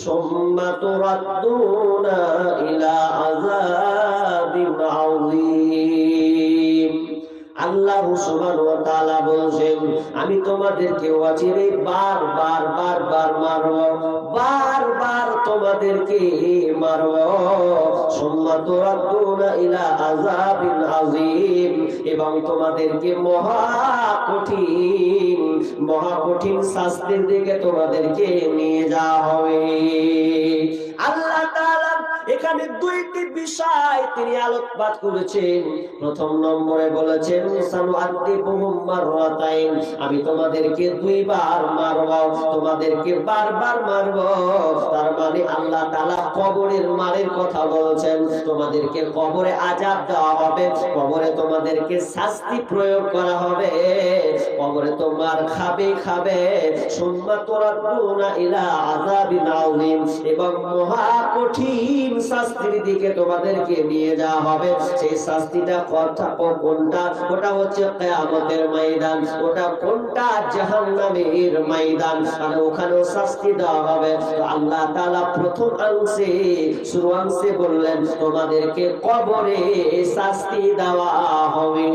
ثم تردون إلى عذاب عظيم আল্লাহ সুবহানাহু ওয়া তাআলা বলেন, আমি তোমাদেরকে অচিরে বারবার মারব, বারবার তোমাদেরকে মারব। সুম্মা তুরাদ্দুনা ইলা আযাবিন আযীম, এবং তোমাদেরকে মহা কঠিন শাস্তির দিকে তোমাদেরকে নিয়ে যাওয়া হবে। আল্লাহ তাআলা এখানে দুইটি বিষয় তিনি আলোকপাত করেছেন। প্রথম নম্বরে বলেছেন সানুআদ্দিবুহুম মাররাতাইন, আমি তোমাদেরকে দুইবার মারব, তোমাদেরকে বারবার মারব। তার মানে আল্লাহ তাআলা কবরের মারের কথা বলছেন। তোমাদেরকে কবরে আযাব দেওয়া হবে, কবরে তোমাদেরকে শাস্তি প্রয়োগ করা হবে, কবরে তোমার খাবে। সুম্মা তুরাদ্দুনা ইলা আযাবিন আযীম, এবং মহা কঠিন শাস্তির দিকে তোমাদেরকে নিয়ে যাওয়া হবে। সেই শাস্তিটা কোনটা? ওটা হচ্ছে কিয়ামতের ময়দান। ওটা কোনটা? জাহান্নামের ময়দান। আর ওখানেও শাস্তি দেওয়া হবে। তো আল্লাহ তাআলা প্রথম শুরু অংশে বললেন তোমাদেরকে কবরে শাস্তি দেওয়া হবে।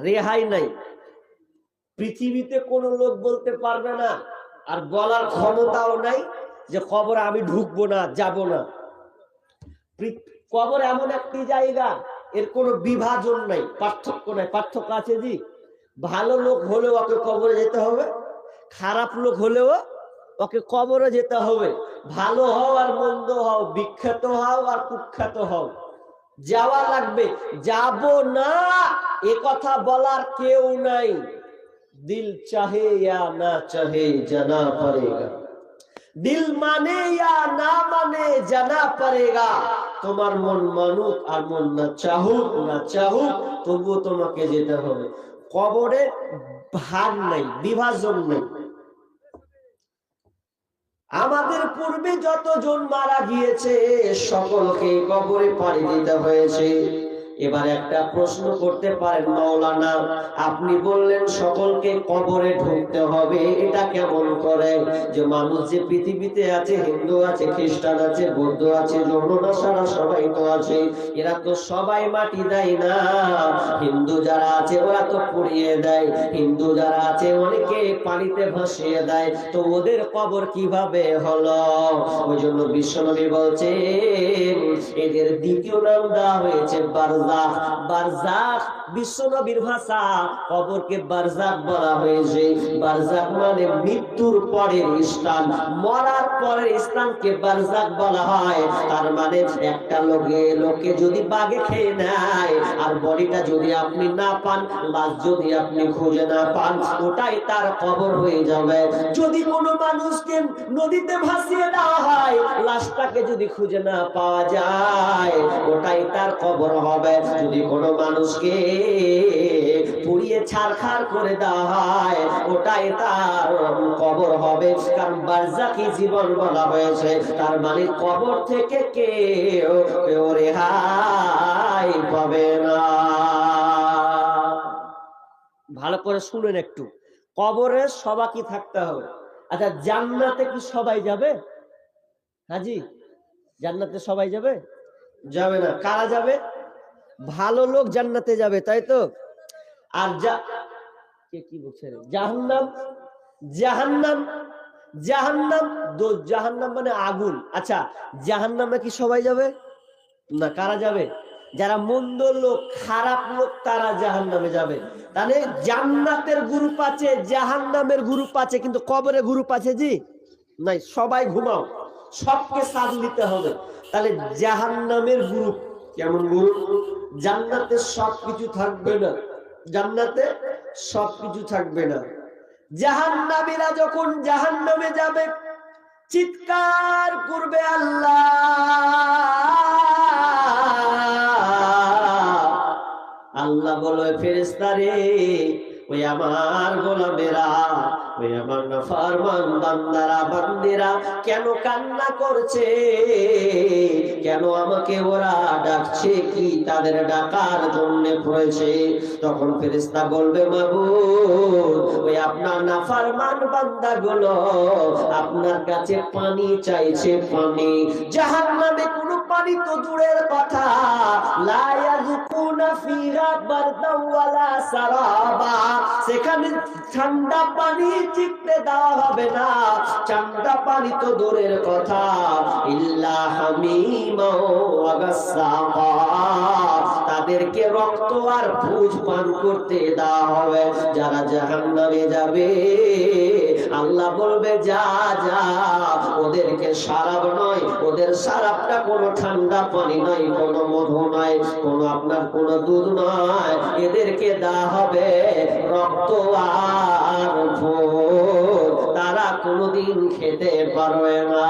রেহাই নাই। পৃথিবীতে কোন লোক বলতে পারবে না, আর বলার ক্ষমতাও নাই যে কবরে আমি ঢুকবো না, যাব না। কবর এমন একটি জায়গা, এর কোনো বিভাজন নাই, পার্থক্য নাই। পার্থক্য আছে জি, ভালো লোক হলেও ওকে কবরে যেতে হবে, খারাপ লোক হলেও ওকে কবরে যেতে হবে। ভালো হও আর মন্দ হও, বিখ্যাত হও আর কুখ্যাত হও, যাওয়া লাগবে। যাব না এ কথা বলার কেউ নাই। দিল চাহে या না চাহে জানা পড়েগা, দিল মানে या না মানে জানা পড়েগা। তোমার মন মানুক আর মন না চাহুক তবুও তোমাকে যেতে হবে। কবরে ভাগ নাই, বিভাজন নেই। আমাদের পূর্বে যতজন মারা গিয়েছে সকলকে কবরে পাড়ি দিতে হয়েছে। এবার একটা প্রশ্ন করতে পারেন, মাওলানা আপনি বললেন সকলকে কবরে ঢুকতে হবে, এটা কেমন করে? যে মানুষ যে পৃথিবীতে আছে, হিন্দু আছে, খ্রিস্টান আছে, বৌদ্ধ আছে, জৈনরা সবাই তো আছে, এরা তো সবাই মাটি দেয় না। হিন্দু যারা আছে ওরা তো পুড়িয়ে দেয়, হিন্দু যারা আছে অনেকে পানিতে ভাসিয়ে দেয়। তো ওদের কবর কিভাবে হলো? ওই জন্য বিশ্বনবী বলছেন এদের দ্বিতীয় নাম দেওয়া হয়েছে বারজাখ। বারজাখ বিশ্বনবীর ভাষা, কবরকে বারজাখ বলা হয়েছে। বারজাখ মানে মৃত্যুর পরের স্থান, মরার পরের স্থানকে বারজাখ বলা হয়। তার মানে একটা লোকে যদি বাঘে খেয়ে নেয় আর বডিটা যদি আপনি না পান, লাশ যদি আপনি খুঁজে না পান, ওটাই তার কবর হয়ে যাবে। যদি কোনো মানুষকে নদীতে ভাসিয়ে দেওয়া হয়, লাশটাকে যদি খুঁজে না পাওয়া যায়, ওটাই তার কবর হবে। যদি কোনো মানুষকে পুড়িয়ে ছারখার করে দেওয়া হয়, ওটাই তার কবর হবে। কারণ বারজাখী জীবন বলা হয়েছে। তার মানে কবর থেকে কেউ রেহাই পাবে না। ভালো করে শুনেন একটু, কবরে সবাইকে থাকতে হবে। আচ্ছা, জান্নাতে কি সবাই যাবে? হাজি, জান্নাতে সবাই যাবে? যাবে না। কারা যাবে? ভালো লোক জান্নাতে যাবে, তাই তো? আর কি বলছে? জাহান্নাম মানে আগুন। আচ্ছা, জাহান্নামে কি সবাই যাবে না? কারা যাবে? যারা মন্দ লোক, খারাপ লোক, তারা জাহান্নামে যাবে। তাহলে জান্নাতের গ্রুপ আছে, জাহান্নামের গ্রুপ আছে, কিন্তু কবরে গ্রুপ আছে জি নাই। সবাই ঘুমাও, সবকে সাথ নিতে হবে। তাহলে জাহান্নামের গ্রুপ কেমন গ্রুপ? জান্নাতে সবকিছু থাকবে না, জান্নাতে সবকিছু থাকবে না। জাহান্নামীরা যখন জাহান্নামে যাবে চিৎকার করবে আল্লাহ, আল্লাহ বলে ফেরেশতা রে, ওই আমার গোলামেরা ওই আমার নাফরমান বান্দারা বান্দিরা কেন কান্না করছে, কেন আমাকে ওরা ডাকছে, কি তাদের ডাকার জন্য পড়েছে? তখন ফেরেশতা বলবে মাবুদ, ওই আপনার নাফরমান বান্দাগুলো আপনার কাছে পানি চাইছে, পানি। জাহান্নামে কোনো পানি তো দূরের কথা, লা ইয়াযুকুনা ফিহা বারদান ওয়ালা সারাবা, সেখানে ঠান্ডা পানি চিকতে দেওয়া হবে না, ঠান্ডা পানি তো দূরের কথা, ইল্লা হামিমা ওয়া গাসসাকা, তাদেরকে রক্ত আর ভুজ পান করতে দেওয়া হবে। যারা জাহান্নামে যাবে আল্লাহ বলবে যা যা, ওদেরকে শারাব নয়, ওদের শারাবটা কোনো ঠান্ডা পানি নয়, কোনো মধু নয়, কোনো আপনার কোনো দুধ নয়, এদেরকে দেওয়া হবে রক্ত আর ভোজ, তারা কোনোদিন খেতে পারবে না।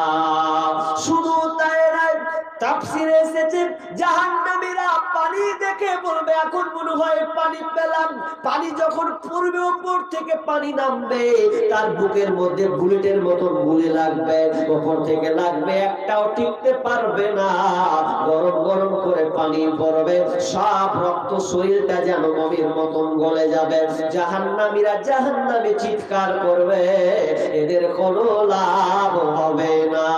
শুধু তাই নয়, তাফসীরে এসেছে জাহান্নামীরা পানি দেখে বলবে এখন মনে হয় পানি পেলাম। পানি যখন পূর্বে উপর থেকে পানি নামবে তার বুকের মধ্যে বুলেটের মতন গুলি লাগবে, উপর থেকে লাগবে, একটাও টিকতে পারবে না, গরম গরম করে পানি পড়বে, সব রক্ত শরীরটা যেন মমির মতন গলে যাবে। জাহান্নামীরা জাহান্নামে চিৎকার করবে, এদের কোনো লাভ হবে না।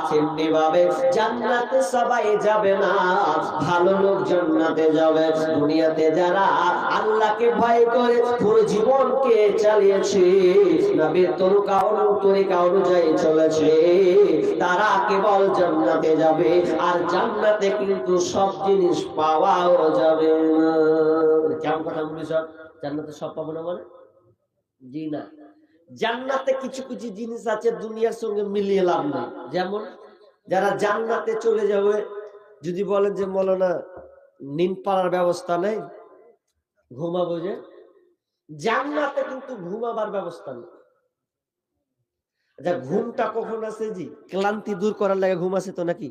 সেমনি ভাবে জান্নাতে সবাই যাবে না, ভালো লোক জান্নাতে যাবে। দুনিয়াতে যারা আল্লাহকে ভয় করে পুরো জীবনকে চালিয়েছে, নবীর তরিকা অনুযায়ী চলেছে, তারা কেবল জান্নাতে যাবে। আর জান্নাতে কিন্তু সব জিনিস পাওয়াও যাবে না। কেমন কথা বলি? সব জান্নাতে সব পাবো না মানে? জি না, জান্নাতে কিছু কিছু জিনিস আছে দুনিয়ার সঙ্গে মিলিয়ে লাভ নেই। যেমন যারা জান্নাতে চলে যাবে, যদি বলেন যে মৌলানা নিন পাড়ার ব্যবস্থা নেই, ঘুমাবো, যে জান্নাতে কিন্তু ঘুমাবার ব্যবস্থা নেই। আচ্ছা, ঘুমটা কখন আসে? জি, ক্লান্তি দূর করার লাগে ঘুম আসে তো নাকি?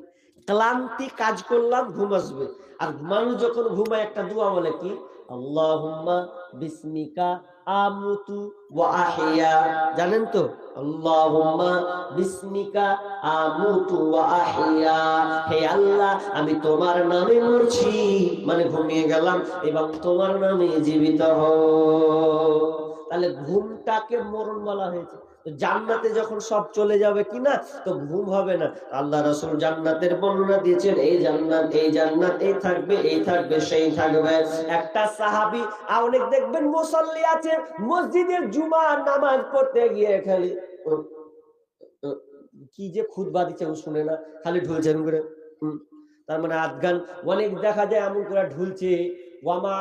ক্লান্তি কাজ করলাম, ঘুম আসবে। আর মানুষ যখন ঘুমায় একটা দোয়া বলে কি, আল্লাহুম্মা বিসমিকা আমুতু ওয়া আহইয়া, জানেন তো? আল্লাহুম্মা বিসমিকা আমুতু ওয়া আহইয়া, হে আল্লাহ আমি তোমার নামে মরছি, মানে ঘুমিয়ে গেলাম, এবং তোমার নামে জীবিত হও। তাহলে ঘুমটাকে মরণ বলা হয়েছে। জান্নাতে যখন সব চলে যাবে কিনা, তো ঘুম হবে না। আল্লাহ রাসূল জান্নাতের বর্ণনা দিয়েছেন, এই জান্নাত, এই জান্নাত, এই থাকবে, এই থাকবে, সেই থাকবে। একটা সাহাবী, অনেক দেখবেন মুসল্লি আছে, মসজিদের জুমার নামাজ পড়তে গিয়ে খালি কি যে খুতবা দিচ্ছে শুনে না, খালি ঢুলছেন করে। তার মানে আদগান অনেক দেখা যায় এমন করে ঢুলছে, ওয়ামা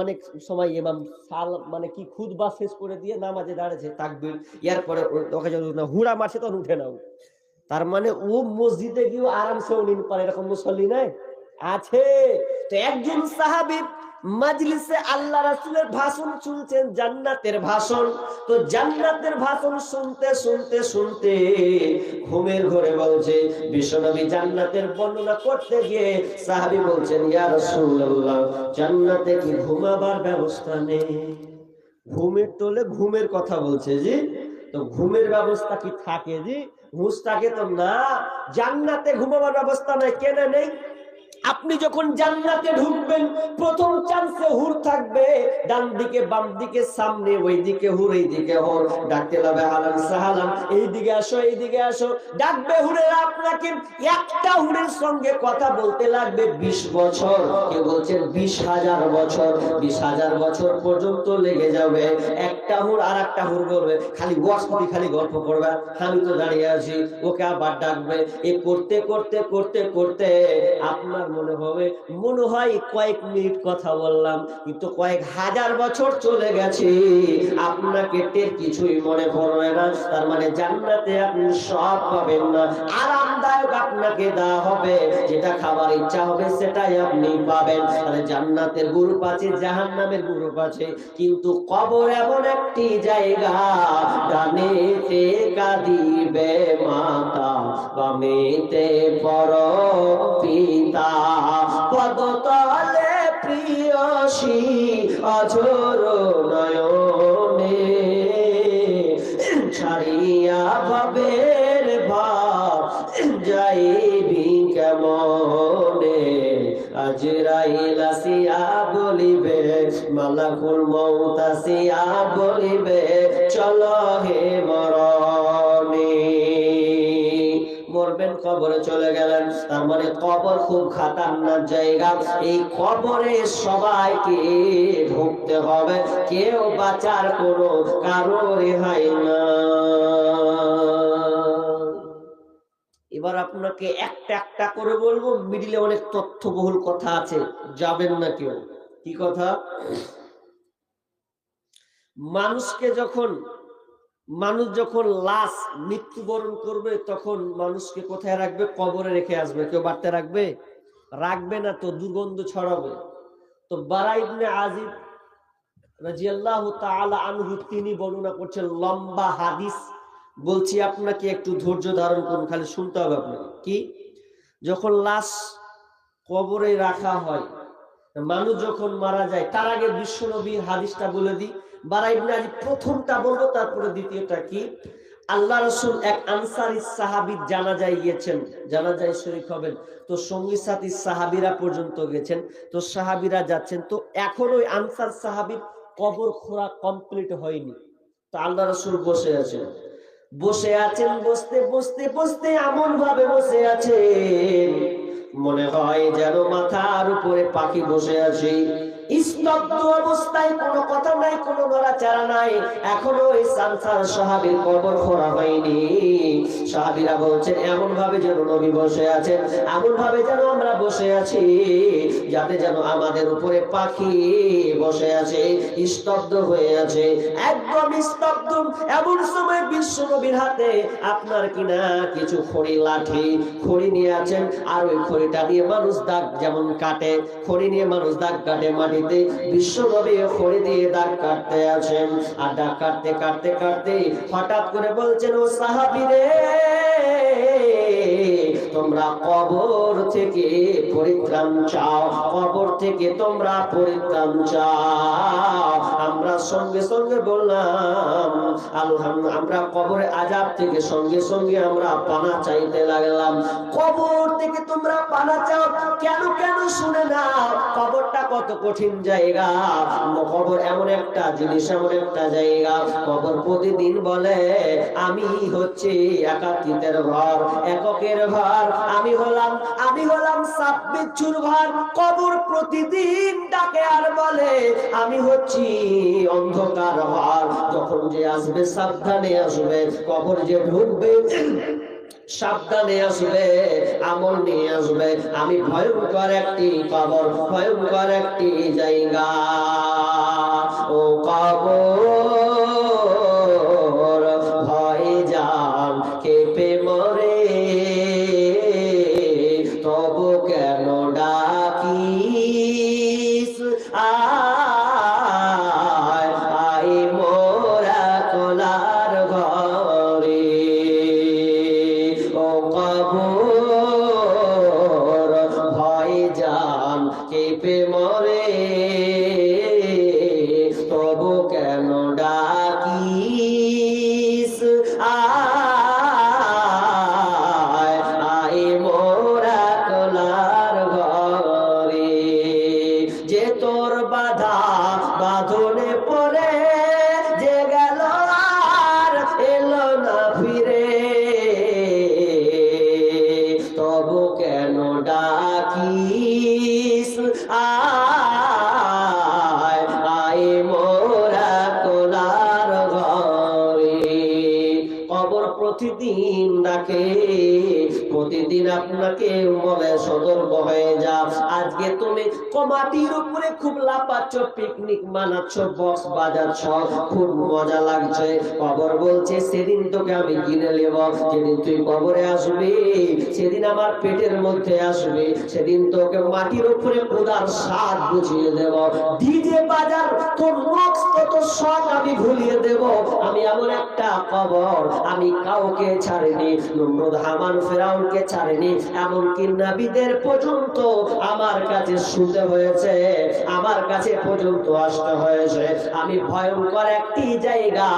অনেক সময় ইমাম সাল মানে কি খুতবা শেষ করে দিয়ে নামাজে দাঁড়াচ্ছে, তাকবীর, এরপরে ওকে যখন হুড়া মারছে তখন উঠে নাও। তার মানে ও মসজিদে গিয়ে আরামসে নিন পারে, এরকম মুসল্লি নাই আছে। তো একজন সাহাবী মাজলিসে আল্লাহ রাসূলের ভাষণ শুনছেন, জান্নাতের ভাষণ। তো জান্নাতের ভাষণ শুনতে শুনতে শুনতে ঘুমের ঘরে বলছে, বিশ্বনবী জান্নাতের বর্ণনা করতে গিয়ে সাহাবী বলছেন, ইয়া রাসূলুল্লাহ জান্নাতে কি ঘুমাবার ব্যবস্থা নেই? ঘুমের তোলে ঘুমের কথা বলছে জি, তো ঘুমের ব্যবস্থা কি থাকে জি? হুঁশ থাকে তো না। জান্নাতে ঘুমাবার ব্যবস্থা নাই। কেন নেই? আপনি যখন জান্নাতে ঢুকবেন প্রথম চান্সে হুর থাকবে, ডান দিকে বাম দিকে সামনে, ওই দিকে হুর এই দিকে হুর, ডাকতে লাগবে আলান সাহালান, এই দিকে আসো এই দিকে আসো, ডাকবে হুরে। আপনাকে একটা হুরের সঙ্গে কথা বলতে লাগবে 20 বছর, কেউ বলছেন 20,000 বছর, 20,000 বছর পর্যন্ত লেগে যাবে। একটা হুর আর একটা হুর বলবে, খালি ওয়াসি খালি গল্প করবে, আমি তো দাঁড়িয়ে আছি, ওকে আবার ডাকবে। এ করতে করতে করতে করতে আপনার মনে হয় কয়েক মিনিট কথা বললাম, কিন্তু কয়েক হাজার বছর চলে গেছে, আপনাকে টের কিছুই মনে পড়বে না। তার মানে জান্নাতে আপনি সব পাবেন না, আরামদায়ক আপনাকে দেওয়া হবে, যেটা খাবার ইচ্ছা হবে সেটাই আপনি পাবেন। তাহলে জান্নাতের গ্রুপ আছে, জাহান্নামের গ্রুপ আছে, কিন্তু কবর এমন একটি জায়গা, ডানেতে কাঁদিবে মাতা, বামেতে পরম পিতা, পদতলে প্রিয়সী অঝোর নয়নে, সারিয়া ভাবের ভাব যাইবি কেমনে আজরাইল আসিয়া বলিবে মালাকুল মউত আসিয়া বলিবে চলো হে মরণে মরবেন কবরে চলে গেলেন তার মানে কবর খুব খাতারনাক জায়গা এই কবরে সবাইকে ঢুকতে হবে কেউ বাঁচার কোনো কারো রেহাই না এবার আপনাকে একটা একটা করে বলবো মিডিলে অনেক তথ্যবহুল কথা আছে যাবেন না কেউ কি কথা মানুষ যখন লাশ মৃত্যুবরণ করবে তখন মানুষকে কোথায় রাখবে কবরে রেখে আসবে কেউ বাড়তে রাখবে না তো দুর্গন্ধ ছড়াবে তো বারা ইবনে আজিব রাদিয়াল্লাহু তাআলা আনহু তিনি বর্ণনা করছেন লম্বা হাদিস বলছি আপনাকে একটু ধৈর্য ধারণ করুন খালি শুনতে হবে আপনাকে কি যখন লাশ কবরে রাখা হয় মানুষ যখন মারা যায় তার আগে বিশ্বনবীর হাদিসটা বলে দিই বারা ইবনে আজিব প্রথমটা বলবো তারপরে দ্বিতীয়টা কি আল্লাহ রাসূল এক আনসারী সাহাবীর জানাজায় গিয়েছেন জানাজায় শরীক হবেন তো সঙ্গী সাথী সাহাবীরা পর্যন্ত গেছেন তো সাহাবীরা যাচ্ছেন তো এখন ওই আনসার সাহাবীর কবর খোঁড়া কমপ্লিট হয়নি তো আল্লাহ রাসূল বসতে বসতে এমন ভাবে বসে আছেন মনে হয় যেন মাথার উপরে পাখি বসে আছে স্তব্ধ অবস্থায় কোনো কথা নাই কোনো নড়াচড়া নাই এখনো ওই আনসার সাহাবীর কবর খোঁড়া হয়নি সাহাবীরা বলছেন এমন ভাবে যেন নবী বসে আছেন এমন ভাবে যেন আমরা বসে আছি যাতে যেন আমাদের উপরে পাখি বসে আছে স্তব্ধ হয়ে আছে একদম স্তব্ধ এমন সময় বিশ্ব নবীর হাতে আপনার কিনা কিছু খড়ি নিয়ে আছেন আর ওই খড়িটা দিয়ে মানুষ দাগ যেমন কাটে খড়ি নিয়ে মানুষ দাগ কাটে মাটিতে বিশ্ব নবী খড়ি দিয়ে দাগ কাটতে আছেন আর দাগ কাটতে কাটতে কাটতে হঠাৎ করে বলছেন ও সাহাবীরে তোমরা কবর থেকে পরিত্রাণ চাও কবর থেকে তোমরা পরিত্রাণ চাও আমরা সঙ্গে সঙ্গে বললাম আলহামদুলিল্লাহ আমরা কবরে আযাব থেকে সঙ্গে সঙ্গে আমরা পানা চাইতে লাগলাম কবর থেকে তোমরা পানা চাও কেন শুনে নাও কবরটা কত কঠিন জায়গা কবর এমন একটা জিনিস এমন একটা জায়গা কবর প্রতিদিন বলে আমি হচ্ছে একাকিত্বের ঘর এককের ঘর আমি হলাম সাপ বিচ্ছুর ঘর কবর প্রতিদিন ডাকে আর বলে আমি হচ্ছি অন্ধকার ঘর যখন যে আসবে সাবধানে আসবে কবর যে ঢুকবে সাবধানে আসবে আমল নিয়ে আসবে আমি ভয়ঙ্কর একটি কবর ভয়ঙ্কর একটি জায়গা ও কবর ভয়ে যান কেঁপে মরে তবু কেন ডাকিস আয় মোরা কোলার ঘরে ও কবর ভয় যান কেঁপে মরে তবু কেন ডাকিস আয় মোরা কোলার ঘরে যে তোর বাধা বাঁধনে পড়ে যে গেল আর এলো না ফিরে তবু কেন ডাকিস আয় মোরা কোলার ঘরে কবর প্রতিদিন ডাকে প্রতিদিন আপনাকে বলে সতর্ক হয়ে যা আজকে তুমি কমাটির উপরে খুব লাপাচ্ছ পিকনিক মানাচ্ছ বক্স বাজাচ্ছ খুব মজা লাগছে কবর বলছে সেদিন তোকে আমি কিনে নেব যেদিন তুই কবরে আসবি সেদিন আমার পেটের মধ্যে আসবি সেদিন তোকে মাটির উপরে খোদার স্বাদ বুঝিয়ে দেব ডিজে বাজার তোর বক্স কত শখ আমি ভুলিয়ে দেব আমি এমন একটা কবর আমি কাউকে ছাড়িনি নমরুদ হামান ফেরাউনকে ছাড়িনি এমনকি নবীদের পর্যন্ত আমার কাছে শুনতে হয়েছে আমার কাছে পর্যন্ত আসতে হয়েছে আমি ভয়ঙ্কর একটি জায়গা